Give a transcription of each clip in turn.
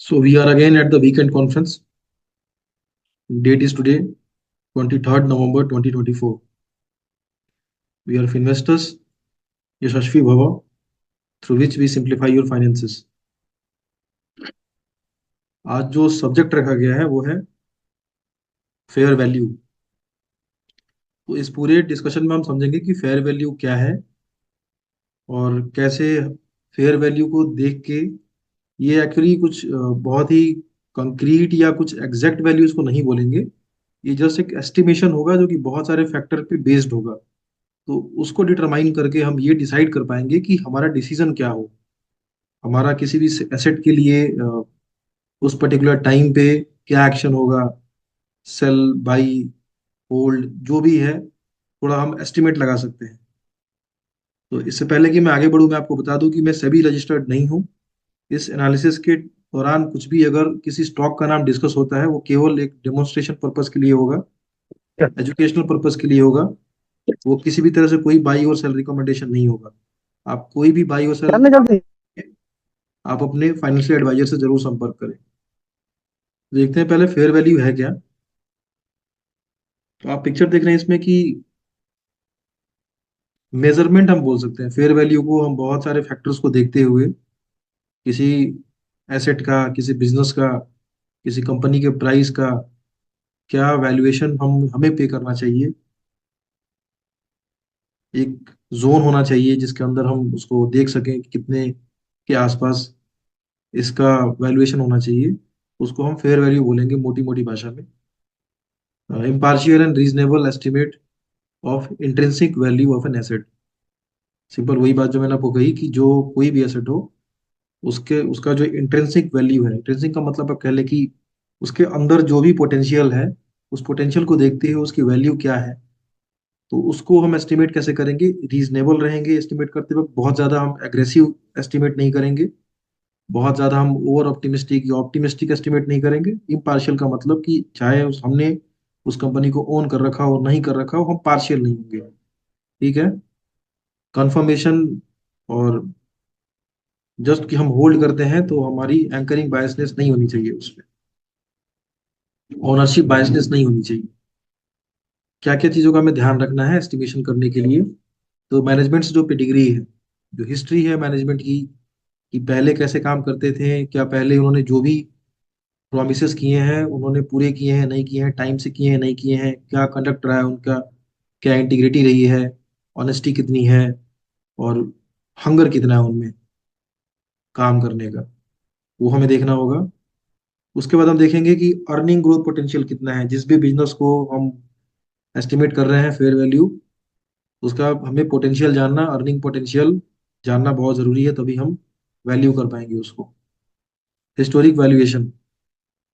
So we are again at the weekend conference. Date is today, 23rd November 2024. We are investors, Yashashvi Bhava, through which we simplify your finances. आज जो subject रखा गया है वो है fair value. तो इस पूरे डिस्कशन में हम समझेंगे कि फेयर वैल्यू क्या है और कैसे फेयर वैल्यू को देख के ये एक्चुअली कुछ बहुत ही कंक्रीट या कुछ एग्जैक्ट वैल्यूज को नहीं बोलेंगे। ये जस्ट एक एस्टिमेशन होगा जो कि बहुत सारे फैक्टर पे बेस्ड होगा। तो उसको डिटरमाइन करके हम ये डिसाइड कर पाएंगे कि हमारा डिसीजन क्या हो। हमारा किसी भी एसेट के लिए उस पर्टिकुलर टाइम पे क्या एक्शन होगा, सेल, बाई, होल्ड, जो भी है थोड़ा हम एस्टिमेट लगा सकते हैं। तो इससे पहले कि मैं आगे बढ़ूं, मैं आपको बता दूं कि मैं सेबी रजिस्टर्ड नहीं हूं। इस एनालिसिस के दौरान कुछ भी अगर किसी स्टॉक का नाम डिस्कस होता है वो केवल एक डेमोन्स्ट्रेशन पर्पस के लिए होगा, एजुकेशनल पर्पस के लिए होगा। वो किसी भी तरह से कोई बाई और सेल रिकमेंडेशन नहीं होगा। आप कोई भी बाई और सेल करने जल्दी। आप अपने फाइनेंशियल एडवाइजर से जरूर संपर्क करें। देखते हैं पहले फेयर वैल्यू है क्या। तो आप पिक्चर देख रहे हैं इसमें कि मेजरमेंट हम बोल सकते हैं फेयर वैल्यू को। हम बहुत सारे फैक्टर्स को देखते हुए किसी एसेट का, किसी बिजनेस का, किसी कंपनी के प्राइस का क्या वैल्यूएशन हम हमें पे करना चाहिए, एक जोन होना चाहिए जिसके अंदर हम उसको देख सकें कि कितने के आसपास इसका वैल्यूएशन होना चाहिए। उसको हम फेयर वैल्यू बोलेंगे मोटी मोटी भाषा में। Impartial and reasonable estimate of intrinsic value of an asset. Simple वही बात जो मैंने आपको कही कि जो कोई भी एसेट हो उसके उसका जो इंट्रिंसिक वैल्यू है, इंट्रिंसिक का मतलब आप कह लें कि उसके अंदर जो भी पोटेंशियल है, उस पोटेंशियल को देखते हुए उसकी वैल्यू क्या है। तो उसको हम एस्टिमेट कैसे करेंगे, रीजनेबल रहेंगे एस्टिमेट करते वक्त। बहुत ज्यादा हम एग्रेसिव एस्टिमेट नहीं करेंगे, बहुत ज्यादा हम ओवर ऑप्टिमिस्टिक या ऑप्टिमिस्टिक एस्टिमेट नहीं करेंगे। इम्पार्शियल का मतलब कि चाहे हमने उस कंपनी को ओन कर रखा हो नहीं कर रखा हो, हम पार्शियल नहीं होंगे। ठीक है। कंफर्मेशन और जस्ट कि हम होल्ड करते हैं तो हमारी एंकरिंग बायसनेस नहीं होनी चाहिए, उसमें ओनरशिप बायसनेस नहीं होनी चाहिए। क्या क्या चीजों का हमें ध्यान रखना है एस्टिमेशन करने के लिए। तो मैनेजमेंट से जो पेडिग्री है, जो हिस्ट्री है मैनेजमेंट की, कि पहले कैसे काम करते थे, क्या पहले उन्होंने जो भी प्रोमिस किए हैं उन्होंने पूरे किए हैं नहीं किए हैं, टाइम से किए हैं नहीं किए हैं, क्या कंडक्ट रहा है उनका, क्या इंटीग्रिटी रही है, ऑनेस्टी कितनी है, और हंगर कितना है उनमें काम करने का, वो हमें देखना होगा। उसके बाद हम देखेंगे कि अर्निंग ग्रोथ पोटेंशियल कितना है। जिस भी बिजनेस को हम एस्टिमेट कर रहे हैं फेयर वैल्यू, उसका हमें पोटेंशियल जानना, अर्निंग पोटेंशियल जानना बहुत जरूरी है, तभी हम वैल्यू कर पाएंगे उसको। हिस्टोरिक वैल्यूएशन,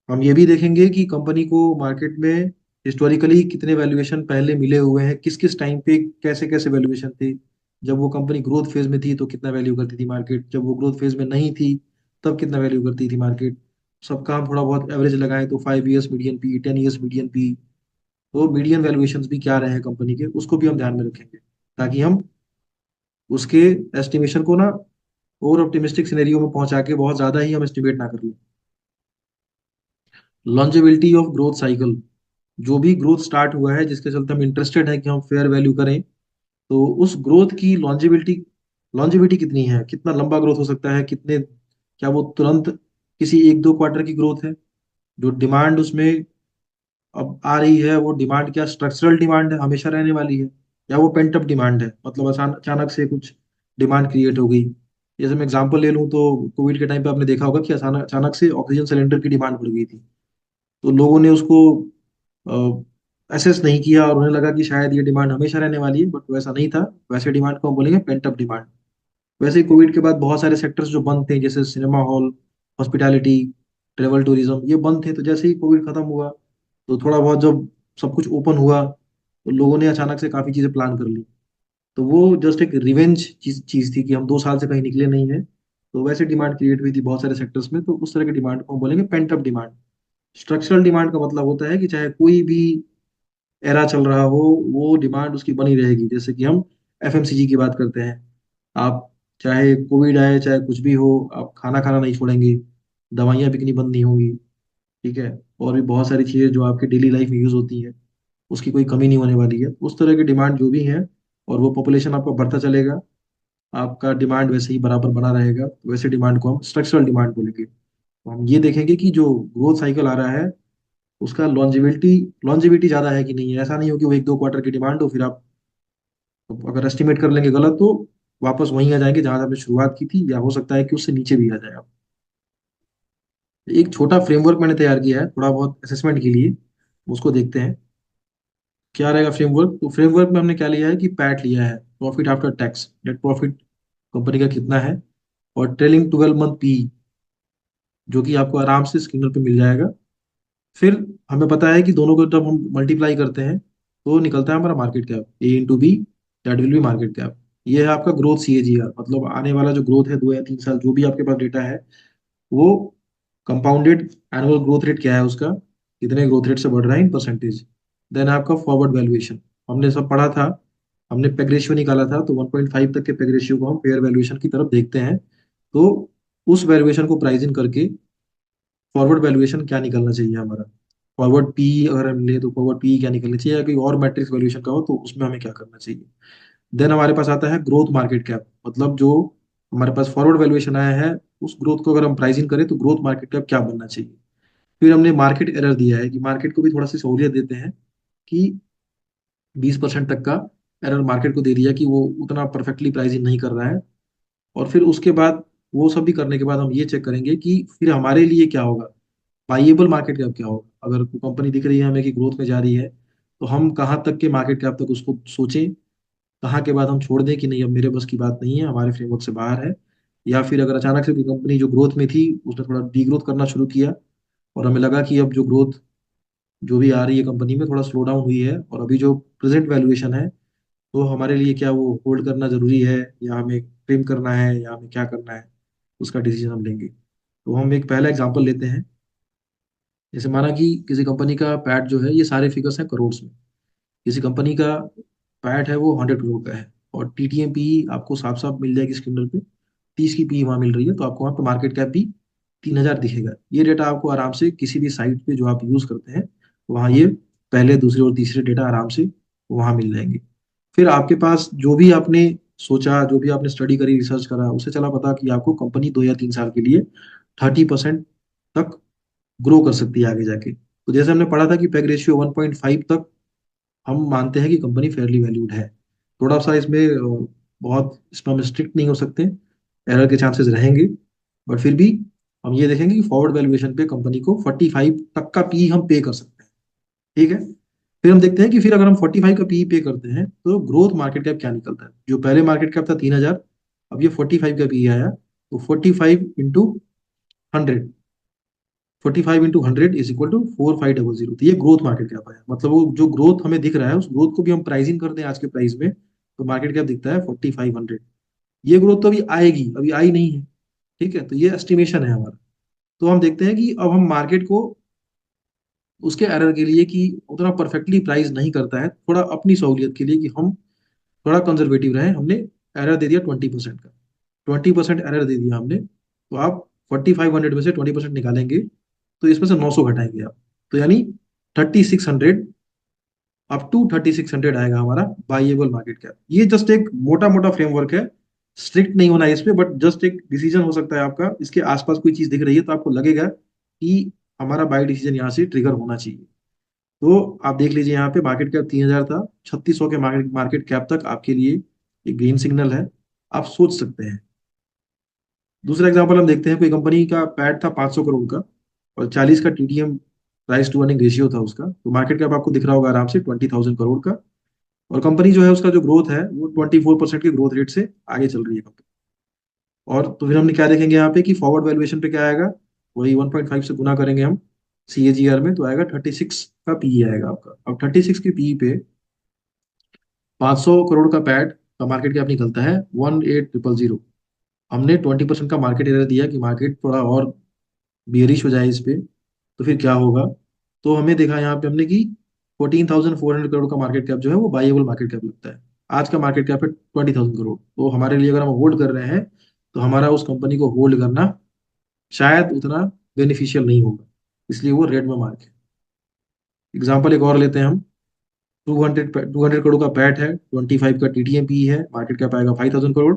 हम ये भी देखेंगे कि कंपनी को मार्केट में हिस्टोरिकली कितने वैल्यूएशन पहले मिले हुए हैं, किस किस टाइम पे कैसे कैसे वैल्यूएशन थे। जब वो कंपनी ग्रोथ फेज में थी तो कितना वैल्यू करती थी मार्केट, जब वो ग्रोथ फेज में नहीं थी तब कितना वैल्यू करती थी मार्केट। सबका हम थोड़ा बहुत एवरेज लगाएं तो 5 years median P, 10 years median P, तो मीडियन वैल्यूएशंस भी क्या रहे हैं कंपनी के, उसको भी हम ध्यान में रखेंगे, ताकि हम उसके एस्टिमेशन को ना ओवर ऑप्टिमिस्टिक सिनेरियो में पहुंचा के बहुत ज्यादा ही हम एस्टिमेट ना कर लें। लॉन्जेबिलिटी ऑफ ग्रोथ साइकिल, जो भी ग्रोथ स्टार्ट हुआ है जिसके चलते हम इंटरेस्टेड हैं कि हम फेयर वैल्यू करें, तो उस ग्रोथ की लॉन्जेबिलिटी, लॉन्जेबिलिटी कितनी है, कितना लंबा ग्रोथ हो सकता है, कितने, क्या वो तुरंत किसी एक दो क्वार्टर की ग्रोथ है। जो डिमांड उसमें अब आ रही है, वो डिमांड क्या स्ट्रक्चरल डिमांड है, हमेशा रहने वाली है, या वो पेंट अप डिमांड है, मतलब अचानक से कुछ डिमांड क्रिएट हो गई। जैसे मैं एग्जांपल ले लूँ तो कोविड के टाइम पे आपने देखा होगा कि अचानक अचानक से ऑक्सीजन सिलेंडर की डिमांड बढ़ गई थी। तो लोगों ने उसको असेस नहीं किया और उन्हें लगा कि शायद ये डिमांड हमेशा रहने वाली है, बट वैसा नहीं था। वैसे डिमांड को हम बोलेंगे पेंट अप डिमांड। वैसे ही कोविड के बाद बहुत सारे सेक्टर्स जो बंद थे, जैसे cinema hall, hospitality, travel tourism, ये बंद थे। तो जैसे ही कोविड खत्म हुआ तो थोड़ा बहुत जब सब कुछ ओपन हुआ तो लोगों ने अचानक से काफी चीजें प्लान कर ली। तो वो जस्ट एक रिवेंज चीज थी कि हम 2 साल से कहीं निकले नहीं है, तो वैसे डिमांड क्रिएट हुई थी बहुत सारे सेक्टर्स में। तो उस तरह की डिमांड को हम बोलेंगे pent up demand. Structural demand का मतलब होता है कि चाहे कोई भी एरा चल रहा हो, वो डिमांड उसकी बनी रहेगी। जैसे कि हम एफएमसीजी की बात करते हैं, आप चाहे कोविड आए चाहे कुछ भी हो, आप खाना खाना नहीं छोड़ेंगे। दवाइयाँ बिकनी बंद नहीं होंगी, ठीक है, और भी बहुत सारी चीज़ें जो आपके डेली लाइफ में यूज़ होती है, उसकी कोई कमी नहीं होने वाली है। उस तरह की डिमांड जो भी है, और वो पॉपुलेशन आपका बढ़ता चलेगा, आपका डिमांड वैसे ही बराबर बना रहेगा, तो वैसे डिमांड को हम स्ट्रक्चरल डिमांड बोलेंगे। तो हम ये देखेंगे कि जो ग्रोथ साइकिल आ रहा है उसका लॉन्जिविटी लॉन्जिविटी ज़्यादा है कि नहीं है। ऐसा नहीं हो कि वो 1-2 क्वार्टर की डिमांड हो, फिर आप अगर एस्टिमेट कर लेंगे गलत तो वापस वहीं आ जाएंगे जहां आपने शुरुआत की थी, या हो सकता है कि उससे नीचे भी आ जाए आप। एक छोटा फ्रेमवर्क मैंने तैयार किया है थोड़ा बहुत असेसमेंट के लिए, उसको देखते हैं क्या रहेगा फ्रेमवर्क। तो फ्रेमवर्क में हमने क्या लिया है कि पैट लिया है, profit after tax, net profit company का कितना है, और ट्रेलिंग 12 मंथ पी, जो कि आपको आराम से स्क्रीनर पे मिल जाएगा। फिर हमें पता है कि दोनों को जब हम मल्टीप्लाई करते हैं तो निकलता है हमारा market cap, A into B, that will be market cap. ये है आपका ग्रोथ CAGR, मतलब आने वाला जो ग्रोथ है 2 या 3 साल जो भी आपके पास डेटा है, वो कंपाउंडेड एनुअल ग्रोथ रेट क्या है उसका, कितने ग्रोथ रेट से बढ़ रहा है इन परसेंटेज। देन आपका फॉरवर्ड वैल्यूएशन, हमने सब पढ़ा था, हमने पेग रेशियो निकाला था, तो 1.5 तक के पेग रेशियो को हम फेयर वैल्यूएशन की तरफ देखते हैं। तो उस वैल्यूएशन को प्राइस इन करके फॉरवर्ड वैल्यूएशन क्या निकलना चाहिए हमारा, फॉरवर्ड पी अगर हम ले तो फॉरवर्ड पी क्या निकलना चाहिए, या कोई और मैट्रिक्स वैल्यूएशन का हो तो उसमें हमें क्या करना चाहिए। देन हमारे पास आता है ग्रोथ मार्केट कैप, मतलब जो हमारे पास फॉरवर्ड वैल्यूएशन आया है उस ग्रोथ को अगर हम प्राइसिंग करें तो ग्रोथ मार्केट कैप क्या बनना चाहिए। फिर हमने मार्केट एरर दिया है कि मार्केट को भी थोड़ा सी सहूलियत देते हैं कि 20% तक का एरर मार्केट को दे दिया कि वो उतना परफेक्टली प्राइसिंग नहीं कर रहा है। और फिर उसके बाद वो सब भी करने के बाद हम ये चेक करेंगे कि फिर हमारे लिए क्या होगा, बाइएबल मार्केट कैप क्या होगा। अगर कोई कंपनी दिख रही है हमें कि ग्रोथ में जा रही है, तो हम कहाँ तक के मार्केट कैप तक उसको सोचें, कहाँ के बाद हम छोड़ दें कि नहीं अब मेरे बस की बात नहीं है, हमारे फ्रेमवर्क से बाहर है। या फिर अगर अचानक से कोई कंपनी जो ग्रोथ में थी उसने थोड़ा डीग्रोथ करना शुरू किया, और हमें लगा कि अब जो ग्रोथ जो भी आ रही है कंपनी में थोड़ा स्लो डाउन हुई है, और अभी जो प्रेजेंट वैल्यूएशन है, तो हमारे लिए क्या वो होल्ड करना जरूरी है, या हमें ट्रिम करना है, या हमें क्या करना है, उसका डिसीजन हम लेंगे। तो हम एक पहला एग्जांपल लेते हैं। जैसे माना कि किसी कंपनी का पैट जो है, ये सारे फिगर्स हैं करोड़ में, किसी कंपनी का पैट है वो 100 करोड़ का है, और TTM पी आपको साफ साफ मिल जाएगी स्क्रीनर पे, 30 की पी वहां मिल रही है, तो आपको वहां पे मार्केट कैप भी 3,000 दिखेगा। ये डेटा आपको आराम से किसी भी साइट पे जो आप यूज करते हैं वहाँ ये पहले दूसरे और तीसरे डेटा आराम से वहां मिल जाएंगे। फिर आपके पास जो भी आपने सोचा, जो भी आपने स्टडी करी, रिसर्च करा, उससे चला पता कि आपको कंपनी 2 या 3 साल के लिए 30% तक ग्रो कर सकती है आगे जाके। तो जैसे हमने पढ़ा था कि पेग रेशियो 1.5 तक हम मानते हैं कि कंपनी फेयरली वैल्यूड है। थोड़ा सा इसमें बहुत इसमें हम स्ट्रिक्ट नहीं हो सकते, एरर के चांसेस रहेंगे, बट फिर भी हम ये देखेंगे कि फॉरवर्ड वैल्यूएशन पे कंपनी को 45 तक का पी हम पे कर सकते हैं, ठीक है। फिर हम देखते हैं कि फिर अगर हम 45 का पी पे करते हैं तो ग्रोथ मार्केट कैप क्या निकलता है। जो पहले मार्केट कैप था 3,000, अब ये 45 का पी आया, तो 45 into 100, 45 into 100 is equal to 4,500। तो ये ग्रोथ मार्केट कैप आया, मतलब वो जो ग्रोथ हमें दिख रहा है उस ग्रोथ को भी हम प्राइसिंग कर दें आज के प्राइस में, तो मार्केट कैप दिखता है 4,500। ये ग्रोथ तो अभी आएगी, अभी आई नहीं है, ठीक है, तो ये एस्टिमेशन है हमारा। तो हम देखते हैं कि अब हम मार्केट को उसके एरर के लिए कि उतना परफेक्टली प्राइस नहीं करता है, थोड़ा अपनी सहूलियत के लिए कि हम थोड़ा कंजर्वेटिव रहे, हमने एरर दे दिया 20% का, 20% एरर दे दिया हमने। तो आप 4,500 में से 20% निकालेंगे तो इसमें से 900 घटाएंगे आप, तो यानी 3,600, अप टू 3,600 आएगा हमारा बाइएबल मार्केट कैप। ये जस्ट एक मोटा मोटा फ्रेमवर्क है, स्ट्रिक्ट नहीं होना है इस पे, बट जस्ट एक डिसीजन हो सकता है आपका, इसके आसपास कोई चीज दिख रही है तो आपको लगेगा कि हमारा बाई डिसीजन यहाँ से ट्रिगर होना चाहिए। तो आप देख लीजिए यहाँ पे मार्केट कैप 3,000 था, 3,600 के मार्केट मार्केट कैप तक आपके लिए एक ग्रीन सिग्नल है, आप सोच सकते हैं। दूसरा एग्जांपल हम देखते हैं, कोई कंपनी का पैट था 500 करोड़ का, और 40 का TTM price to earning ratio था उसका, तो मार्केट कैप आपको दिख रहा होगा आराम से 20,000 करोड़ का। और कंपनी जो है उसका जो ग्रोथ है वो 24% के ग्रोथ रेट से आगे चल रही है कंपनी। और तो फिर हमने क्या देखेंगे यहाँ पे कि फॉरवर्ड वैल्यूएशन पे क्या आएगा, वही 1.5 से गुना करेंगे हम CAGR में, तो आएगा 36 का पीई आएगा आपका। अब 36 की पीई पे 500 करोड़ का पैड का मार्केट कैप निकलता है 18,000। हमने 20% का मार्केट एरिया दिया कि मार्केट थोड़ा और बियरिश हो जाए इस पे, तो फिर क्या होगा। तो हमें देखा यहाँ पे हमने कि 14,400 करोड़ का मार्केट कैप जो है वो बाइएबल मार्केट कैप लगता है। आज का मार्केट कैप है 20,000 करोड़, तो हमारे लिए अगर हम होल्ड कर रहे हैं तो हमारा उस कंपनी को होल्ड करना शायद उतना बेनिफिशियल नहीं होगा, इसलिए वो रेड में मार्क है। एग्जाम्पल एक और लेते हैं हम। 200 करोड़ का पैट है, 25 का टीटीएम पी है, मार्केट कैप आएगा 5,000 करोड़।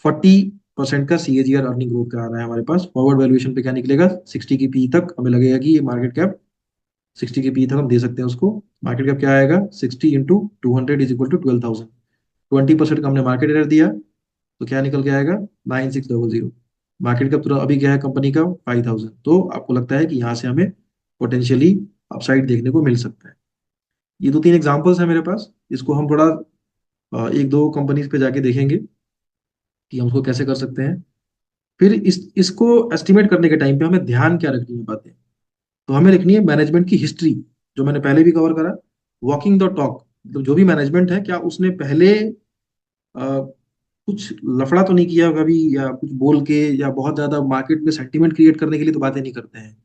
40% का सीएजीआर अर्निंग ग्रोथ का आ रहा है हमारे पास। फॉरवर्ड वैल्यूएशन पे क्या निकलेगा, 60 की पी तक हमें लगेगा कि ये मार्केट कैप 60 की पी तक हम दे सकते हैं उसको। मार्केट कैप क्या आएगा, 60 × 200 = 12,000। 20% का हमने मार्केट एरर दिया, तो क्या निकल के आएगा, 9600। मार्केट कैप पूरा अभी क्या है कंपनी का, 5,000। तो आपको लगता है कि यहाँ से हमें पोटेंशियली अपसाइड देखने को मिल सकता है। ये दो तीन एग्जांपल्स हैं मेरे पास। इसको हम थोड़ा एक दो कंपनीज पे जाके देखेंगे कि हम उसको कैसे कर सकते हैं। फिर इसको एस्टिमेट करने के टाइम पे हमें ध्यान क्या रखनी है बातें, तो हमें लिखनी है मैनेजमेंट की हिस्ट्री, जो मैंने पहले भी कवर करा। वॉकिंग द टॉक, मतलब जो भी मैनेजमेंट है, क्या उसने पहले कुछ लफड़ा तो नहीं किया कभी, या कुछ बोल के, या बहुत ज्यादा मार्केट में सेंटीमेंट क्रिएट करने के लिए तो बातें नहीं करते हैं।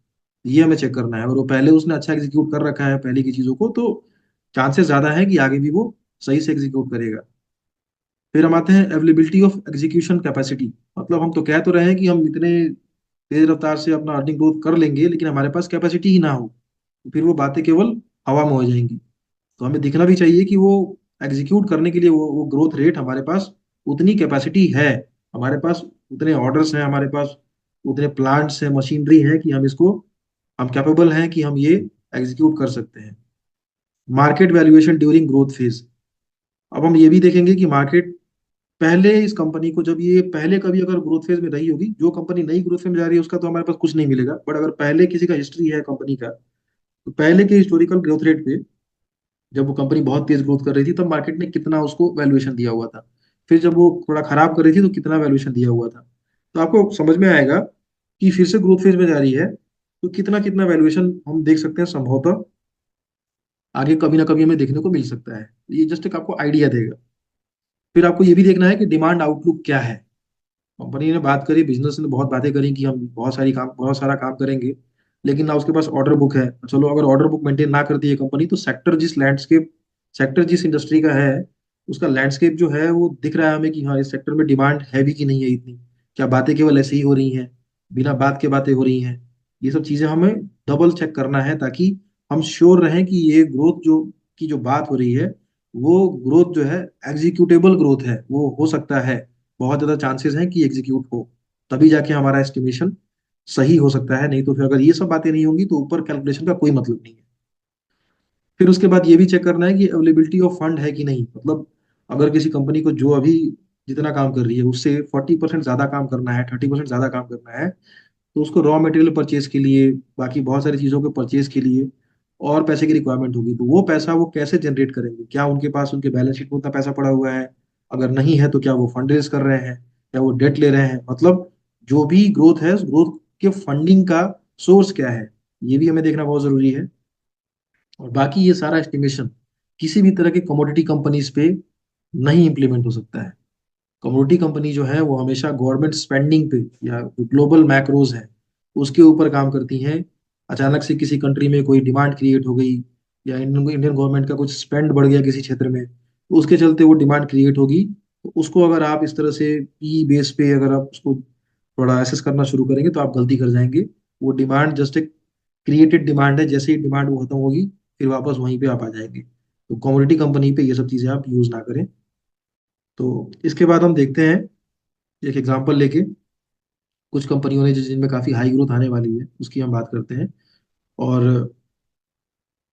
ये हमें चेक करना है। अगर वो पहले उसने अच्छा एग्जीक्यूट कर रखा है पहले की चीजों को, तो चांसेस ज्यादा है कि आगे भी वो सही से एग्जीक्यूट करेगा। फिर हम आते हैं अवेलेबिलिटी ऑफ एग्जीक्यूशन कैपेसिटी। मतलब हम तो कह तो रहे हैं कि हम इतने तेज रफ्तार से अपना अर्निंग ग्रोथ कर लेंगे, लेकिन हमारे पास कैपेसिटी ही ना हो, तो फिर वो बातें केवल हवा में हो जाएंगी। तो हमें दिखना भी चाहिए कि वो एग्जीक्यूट करने के लिए वो ग्रोथ रेट हमारे पास, उतनी कैपेसिटी है हमारे पास, उतने ऑर्डर्स हैं हमारे पास, उतने प्लांट्स हैं, मशीनरी है कि हम इसको, हम कैपेबल हैं कि हम ये एग्जीक्यूट कर सकते हैं। Market valuation during growth phase. अब हम ये भी देखेंगे कि मार्केट पहले इस कंपनी को, जब ये पहले कभी अगर ग्रोथ फेज में रही होगी, जो कंपनी नई ग्रोथ फेज में जा रही है उसका तो हमारे पास कुछ नहीं मिलेगा, बट अगर पहले किसी का हिस्ट्री है कंपनी का, तो पहले के हिस्टोरिकल ग्रोथ रेट पे, जब वो कंपनी बहुत तेज ग्रोथ कर रही थी, तब मार्केट ने कितना उसको वैल्यूएशन दिया हुआ था। फिर जब वो थोड़ा खराब कर रही थी, तो कितना वैल्यूएशन दिया हुआ था। तो आपको समझ में आएगा कि फिर से ग्रोथ फेज में जा रही है, तो कितना कितना वैल्यूएशन हम देख सकते हैं संभवतः आगे कभी ना कभी हमें देखने को मिल सकता है। ये जस्ट एक आपको आइडिया देगा। फिर आपको ये भी देखना है कि डिमांड आउटलुक क्या है। कंपनी ने बात करी, बिजनेस ने बहुत बातें करी कि हम बहुत सारा काम करेंगे, लेकिन ना उसके पास ऑर्डर बुक है। चलो, अगर ऑर्डर बुक मेंटेन ना करती है कंपनी, तो सेक्टर जिस इंडस्ट्री का है, उसका लैंडस्केप जो है वो दिख रहा है हमें कि हाँ, इस सेक्टर में डिमांड है भी कि नहीं है इतनी। क्या बातें केवल ऐसे ही हो रही हैं, बिना बात के बातें हो रही हैं। ये सब चीजें हमें डबल चेक करना है, ताकि हम श्योर रहें कि ये ग्रोथ जो बात हो रही है, वो ग्रोथ जो है एग्जीक्यूटेबल ग्रोथ है, वो हो सकता है, बहुत ज्यादा चांसेस हैं कि एग्जीक्यूट हो। तभी जाके हमारा एस्टिमेशन सही हो सकता है। नहीं तो फिर अगर ये सब बातें नहीं होंगी, तो ऊपर कैलकुलेशन का कोई मतलब नहीं है। फिर उसके बाद ये भी चेक करना है कि अवेलेबिलिटी ऑफ फंड है कि नहीं। मतलब अगर किसी कंपनी को जो अभी जितना काम कर रही है उससे 40% ज्यादा काम करना है, 30% ज्यादा काम करना है, तो उसको रॉ मटेरियल परचेज के लिए, बाकी बहुत सारी चीजों के परचेज के लिए और पैसे की रिक्वायरमेंट होगी। तो वो पैसा वो कैसे जनरेट करेंगे, क्या उनके पास उनके बैलेंस शीट में उतना पैसा पड़ा हुआ है? अगर नहीं है, तो क्या वो फंड रेज कर रहे हैं, या वो डेट ले रहे हैं? मतलब जो भी ग्रोथ है, उस ग्रोथ के फंडिंग का सोर्स क्या है, ये भी हमें देखना बहुत जरूरी है। और बाकी ये सारा एस्टिमेशन किसी भी तरह के कमोडिटी कंपनीज पे नहीं इम्प्लीमेंट हो सकता है। कमोडिटी कंपनी जो है वो हमेशा गवर्नमेंट स्पेंडिंग पे, या ग्लोबल मैक्रोज है उसके ऊपर काम करती हैं। अचानक से किसी कंट्री में कोई डिमांड क्रिएट हो गई, या इंडियन गवर्नमेंट का कुछ स्पेंड बढ़ गया किसी क्षेत्र में, तो उसके चलते वो डिमांड क्रिएट होगी। तो उसको अगर आप इस तरह से पी बेस पे अगर आप उसको थोड़ा एसेस करना शुरू करेंगे, तो आप गलती कर जाएंगे। वो डिमांड जस्ट एक क्रिएटेड डिमांड है, जैसे ही डिमांड वो खत्म होगी, फिर वापस वहीं पे आप आ जाएंगे। तो कमोडिटी कंपनी पे ये सब चीजें आप यूज ना करें। तो इसके बाद हम देखते हैं एक एग्जांपल लेके, कुछ कंपनियों ने जिनमें काफी हाई ग्रोथ आने वाली है उसकी हम बात करते हैं। और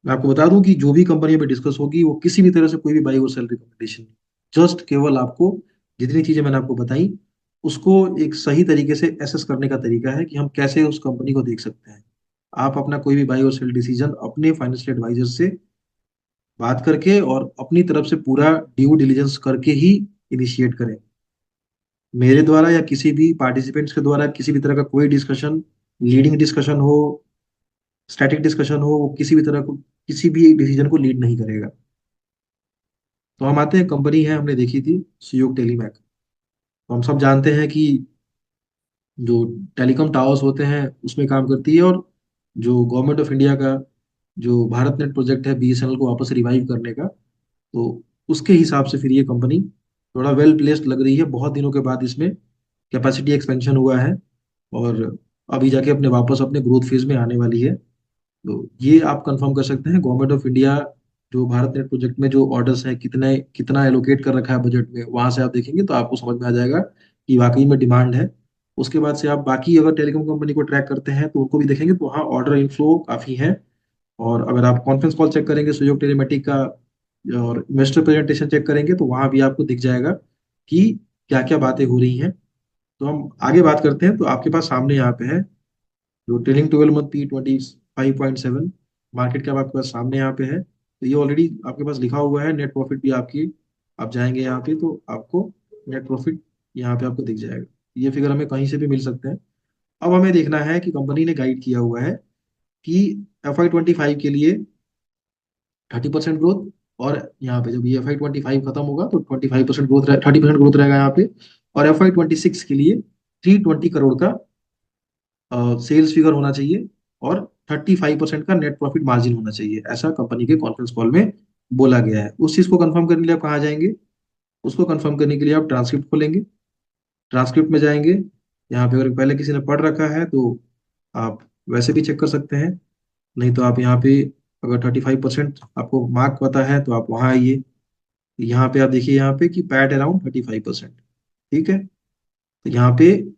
मैं आपको बता दूं कि जो भी कंपनी में डिस्कस होगी, वो किसी भी तरह से कोई भी बाई और सेल रिकमेंडेशन, जस्ट केवल आपको जितनी चीजें मैंने आपको बताई, उसको एक सही तरीके से एसेस करने का तरीका है कि हम कैसे उस कंपनी को देख सकते हैं। आप अपना कोई भी बाई और सेल डिसीजन अपने फाइनेंशियल एडवाइजर से बात करके और अपनी तरफ से पूरा ड्यू डिलिजेंस करके ही इनिशिएट करें। मेरे द्वारा या किसी भी पार्टिसिपेंट्स के द्वारा किसी भी तरह का कोई डिस्कशन, लीडिंग डिस्कशन हो, स्टैटिक डिस्कशन हो, वो किसी भी तरह को, किसी भी एक डिसीजन को लीड नहीं करेगा। तो हम आते हैं, कंपनी है हमने देखी थी, सुयोग टेलीमैक। तो हम सब जानते हैं कि जो टेलीकॉम टावर्स होते हैं उसमें काम करती है, और जो गवर्नमेंट ऑफ इंडिया का जो भारत नेट प्रोजेक्ट है बीएसएनएल को वापस रिवाइव करने का, तो उसके हिसाब से फिर ये कंपनी थोड़ा वेल प्लेस्ड लग रही है। बहुत दिनों के बाद इसमें कैपेसिटी एक्सपेंशन हुआ है, और अभी जाके अपने वापस अपने ग्रोथ फेज में आने वाली है। तो ये आप कंफर्म कर सकते हैं। गवर्नमेंट ऑफ इंडिया जो भारत नेट प्रोजेक्ट में जो ऑर्डर्स हैं, कितने कितना एलोकेट कर रखा है बजट में, वहां से आप देखेंगे तो आपको समझ में आ जाएगा कि वाकई में डिमांड है। उसके बाद से आप बाकी अगर टेलीकॉम कंपनी को ट्रैक करते हैं तो उनको भी देखेंगे, तो वहाँ ऑर्डर इनफ्लो काफी है। और अगर आप कॉन्फ्रेंस कॉल चेक करेंगे सुजोग टेलीमेटिक का, और इन्वेस्टर प्रेजेंटेशन चेक करेंगे, तो वहां भी आपको दिख जाएगा कि क्या क्या बातें हो रही हैं। तो हम आगे बात करते हैं। तो आपके पास सामने यहाँ पे है जो trailing 12 month P25.7 market cap आपके पास सामने यहाँ पे है। तो ये ऑलरेडी आपके पास लिखा हुआ है। नेट प्रॉफिट भी आपकी, आप जाएंगे यहाँ पे तो आपको नेट प्रॉफिट यहाँ पे आपको दिख जाएगा। ये फिगर हमें कहीं से भी मिल सकते हैं। अब हमें देखना है कि कंपनी ने गाइड किया हुआ है कि FY25 के लिए 30% ग्रोथ, और यहाँ पे जब ये FY25 खत्म होगा तो 25% ग्रोथ, 30% ग्रोथ रहेगा यहाँ पे। और FY26 के लिए 320 करोड़ का सेल्स फिगर होना चाहिए, और 35% का नेट प्रॉफिट मार्जिन होना चाहिए, ऐसा कंपनी के कॉन्फ्रेंस कॉल में बोला गया है। उस चीज को कंफर्म करने के लिए आप कहाँ जाएंगे? उसको कंफर्म करने के लिए आप ट्रांसक्रिप्ट खोलेंगे, ट्रांसक्रिप्ट में जाएंगे। यहाँ पे अगर पहले किसी ने पढ़ रखा है तो आप वैसे भी चेक कर सकते हैं, नहीं तो आप यहाँ पे अगर 35% आपको मार्क पता है तो आप वहाँ आइए। यहाँ पे आप देखिए यहाँ पे कि पैट अराउंड 35%। ठीक है, तो यहाँ पे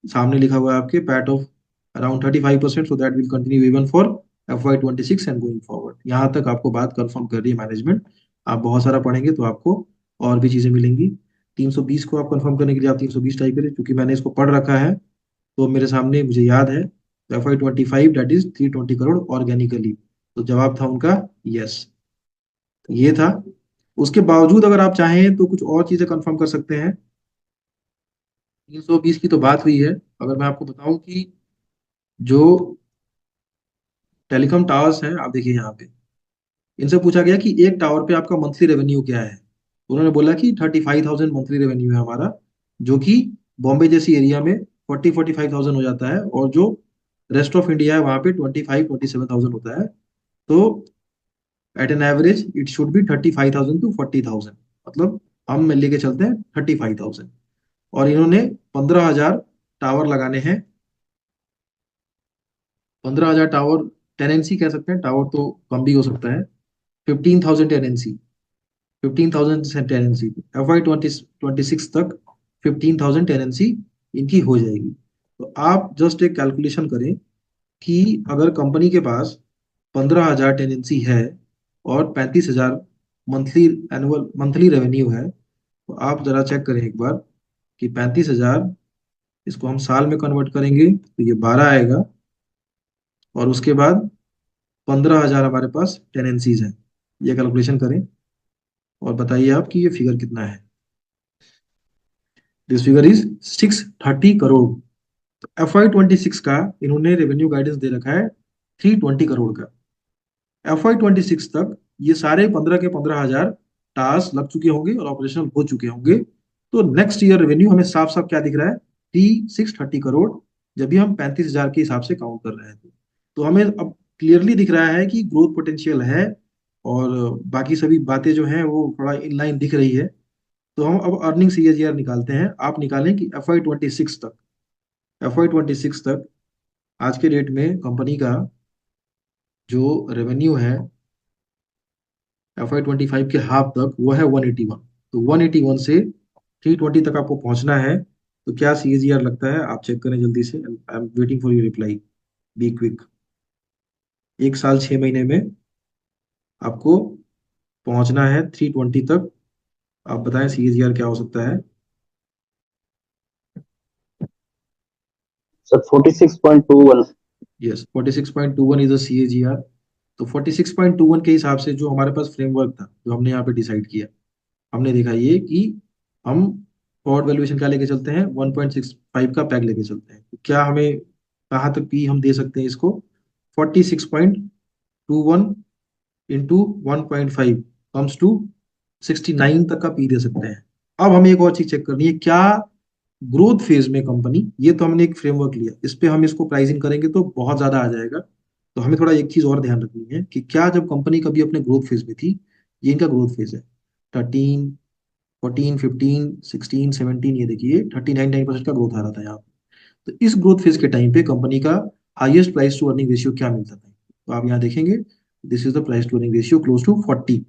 सामने लिखा हुआ है आपके PAT of around 35%, so that will continue even for FY26 and going forward. यहाँ तक आपको बात कंफर्म कर रही है मैनेजमेंट। आप बहुत सारा पढ़ेंगे तो आपको और भी चीजें मिलेंगी। 320 को आप कंफर्म करने के लिए आप 320 टाइप करें, क्योंकि मैंने इसको पढ़ रखा है तो मेरे सामने मुझे याद है। FY25 that is 320 crore organically. तो जवाब था उनका यस। ये था। उसके बावजूद अगर आप चाहें तो कुछ और चीजें कंफर्म कर सकते हैं। 320 की तो बात हुई है। अगर मैं आपको बताऊं कि जो टेलीकॉम टावर्स हैं, आप देखिए यहाँ पे इनसे पूछा गया कि एक टावर पे आपका मंथली रेवेन्यू क्या है। तो उन्होंने बोला कि 35,000 मंथली रेवेन्यू है हमारा, जो कि बॉम्बे जैसी एरिया में 40-45,000 हो जाता है, और जो रेस्ट ऑफ इंडिया है वहाँ पे 25-27,000 होता है। तो at an average it should be 35,000 to 40,000, मतलब हम लेके चलते हैं 35,000। और इन्होंने 15,000 टावर लगाने हैं। 15,000 टावर, टेनेंसी कह सकते हैं, टावर तो कम भी हो सकता है। 15,000 टेनेंसी, 15,000 टेनेंसी FY26 तक 15,000 टेनेंसी इनकी हो जाएगी। तो आप जस्ट एक कैलकुलेशन करें कि अगर कंपनी के पास 15,000 टेनेंसी है और 35,000 मंथली एनुअल मंथली रेवेन्यू है, तो आप जरा चेक करें एक बार कि 35,000 इसको हम साल में कन्वर्ट करेंगे तो ये 12 आएगा, और उसके बाद 15,000 हमारे पास टेनेंसीज हैं। ये कैलकुलेशन करें और बताइए आप कि ये फिगर कितना है। This figure is 630 crore. तो FY26 का इन्होंने रेवेन्यू गाइडेंस दे रखा है 320 करोड़ का। FY26 तक ये सारे 15 के 15,000 टास्क लग चुके होंगे और ऑपरेशनल हो चुके होंगे। तो नेक्स्ट ईयर रेवेन्यू हमें साफ साफ क्या दिख रहा है? T630 करोड़, जब भी हम 35,000 के हिसाब से काउंट कर रहे हैं। तो हमें अब क्लियरली दिख रहा है कि ग्रोथ पोटेंशियल है, और बाकी सभी बातें जो हैं वो थोड़ा इनलाइन दिख रही है। तो हम अब अर्निंग CAGR निकालते हैं। आप निकालें कि FY26 तक आज के डेट में कंपनी का जो रेवेन्यू है FY25 के हाफ तक वो है 181। तो 181 से 320 तक आपको पहुंचना है। तो क्या CAGR लगता है? आप चेक करें जल्दी से। I am waiting for your reply, be quick. 1 साल 6 महीने में आपको पहुंचना है 320 तक। आप बताएं CAGR क्या हो सकता है? Sir 46.21। Yes, 46.21 is a CAGR। तो 46.21 के हिसाब से जो हमारे पास फ्रेमवर्क था, जो हमने यहाँ पे डिसाइड किया, हमने देखा ये कि हम फॉरवर्ड वैल्यूएशन क्या लेके चलते हैं? 1.65 का पैग लेके चलते हैं। तो क्या हमें कहाँ तक पी हम दे सकते हैं इसको? 46.21 इंटू 1.5 कम्स टू 69 तक का पी दे सकते हैं। अब हमें एक और चीज चेक करनी है, क्या ग्रोथ फेज में कंपनी, ये तो हमने एक फ्रेमवर्क लिया, इस पे हम इसको प्राइसिंग करेंगे तो बहुत ज्यादा आ जाएगा। तो हमें थोड़ा एक चीज और ध्यान रखनी है कि क्या जब कंपनी कभी अपने ग्रोथ फेज में थी, ये इनका ग्रोथ फेज है, 13, 14, 15, 16, 17, ये देखिए 39% का ग्रोथ आ रहा था यहाँ पे। तो इस ग्रोथ फेज के टाइम पे कंपनी का highest price to earning ratio क्या मिलता था, तो आप यहाँ देखेंगे this is the price to earning ratio close to 40।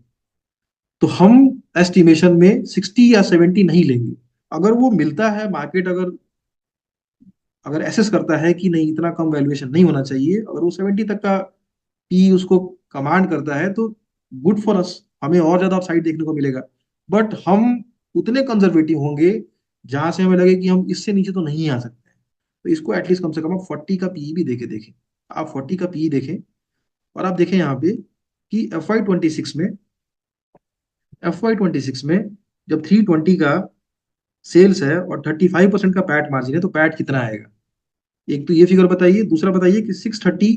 तो हम एस्टिमेशन में 60 या 70 नहीं लेंगे। अगर वो मिलता है, मार्केट अगर अगर एसेस करता है कि नहीं इतना कम वैल्यूएशन नहीं होना चाहिए, अगर वो 70 तक का पी उसको कमांड करता है, तो गुड फॉर अस, हमें और ज्यादा अपसाइड देखने को मिलेगा। बट हम उतने कंजर्वेटिव होंगे जहां से हमें लगे कि हम इससे नीचे तो नहीं आ सकते हैं। तो इसको एटलीस्ट कम से कम आप 40 का पीई भी देके देखें। आप 40 का पीई देखें, और आप देखें यहाँ पे कि एफ वाई 26 में जब 320 का सेल्स है और 35% का पैट मार्जिन है, तो पैट कितना आएगा? एक तो ये फिगर बताइए, दूसरा बताइए कि 630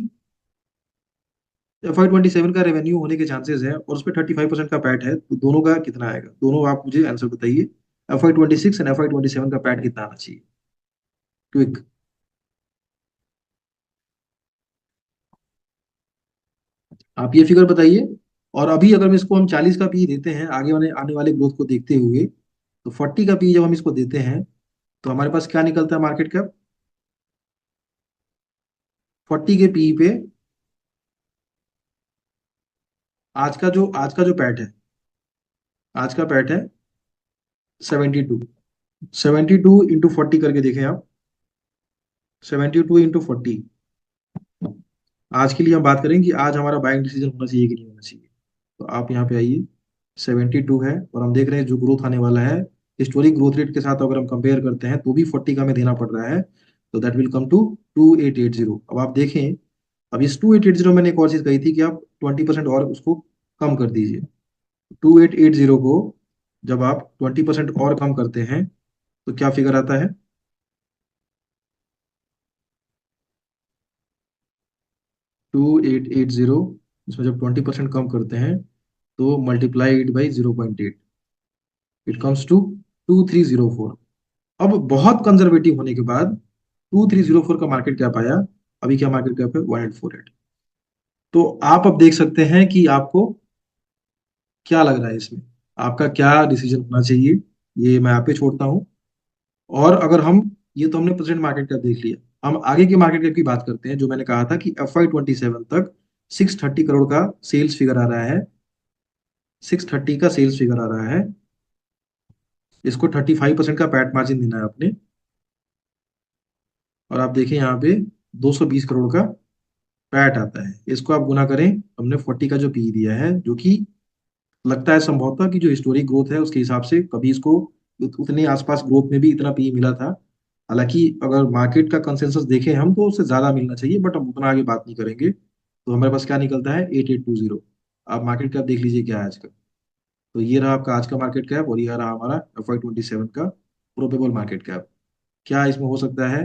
FY 27 का रेवेन्यू होने के चांसेस है और उस पर 35% का पैट है, तो दोनों का कितना आएगा? दोनों आप मुझे आंसर बताइए। FY 26 एंड FY 27 का पैट कितना आना चाहिए? क्विक। आप ये फिगर बताइए। और अभी अगर हम इसको हम 40 का पी देते हैं, आगे वाले आने वाले ग्रोथ को देखते हुए, तो 40 का पी जब हम इसको देते हैं, तो हमारे पास क्या निकलता है मार्केट कैप? 40 के पी पे आज का जो पैट है, आज का पैट है 72। 72 × 40 करके देखें आप। 72 × 40। आज के लिए हम बात करें कि आज हमारा बाइंग डिसीजन होना चाहिए कि नहीं होना चाहिए। तो आप यहाँ पे आइए। 72 है और हम देख रहे हैं जो ग्रोथ आने वाला है, हिस्टोरिक ग्रोथ रेट के साथ अगर हम कंपेयर करते हैं तो भी 40 का हमें देना पड़ रहा है। तो दैट विल कम टू 2880। अब आप देखें, अब इस 2880 मैंने एक और चीज कही थी कि आप 20% और उसको कम कर दीजिए। 2880 को जब आप 20% और कम करते हैं, तो क्या फिगर आता है? 2880, इसमें जब 20% कम करते हैं, तो multiply it by 0.8, it comes to 2304। अब बहुत कंजर्वेटिव होने के बाद 2304 का मार्केट कैप आया। अभी क्या मार्केट कैप है? 1848। तो आप अब देख सकते हैं कि आपको क्या लग रहा है इसमें, आपका क्या डिसीजन होना चाहिए, ये मैं आप पे छोड़ता हूँ। और अगर हम, ये तो हमने प्रेजेंट मार्केट कैप देख लिया, हम आगे की मार्केट कैप की बात करते हैं। जो मैंने कहा था कि FY 27 तक 630 करोड़ का सेल्स फिगर आ रहा है, 630 का सेल्स फिगर आ रहा है। इसको 35% का पैट मार्जिन देना है आपने। और आप देखें यहाँ पे 220 करोड़ का पैट आता है। इसको आप गुना करें, हमने 40 का जो पी दिया है, जो कि लगता है संभवतः कि जो हिस्टोरिक ग्रोथ है उसके हिसाब से कभी इसको उतने आसपास ग्रोथ में भी इतना पी मिला था। हालांकि अगर मार्केट का कंसेंसस देखें हम, तो उससे ज्यादा मिलना चाहिए, बट हम उतना आगे बात नहीं करेंगे। तो हमारे पास क्या निकलता है? 8820। आप मार्केट कैप देख लीजिए क्या है आज का। तो ये रहा आपका आज का मार्केट कैप, और ये रहा हमारा FY 27 का प्रोबेबल मार्केट कैप। क्या इसमें हो सकता है?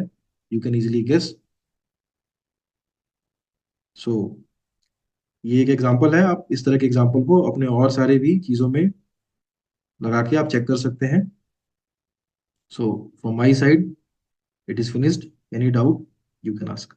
You can easily guess. So ये एक एग्जांपल है, आप इस तरह के एग्जांपल को अपने और सारे भी चीजों में लगा के आप चेक कर सकते हैं। So from my side it is finished. Any doubt you can ask.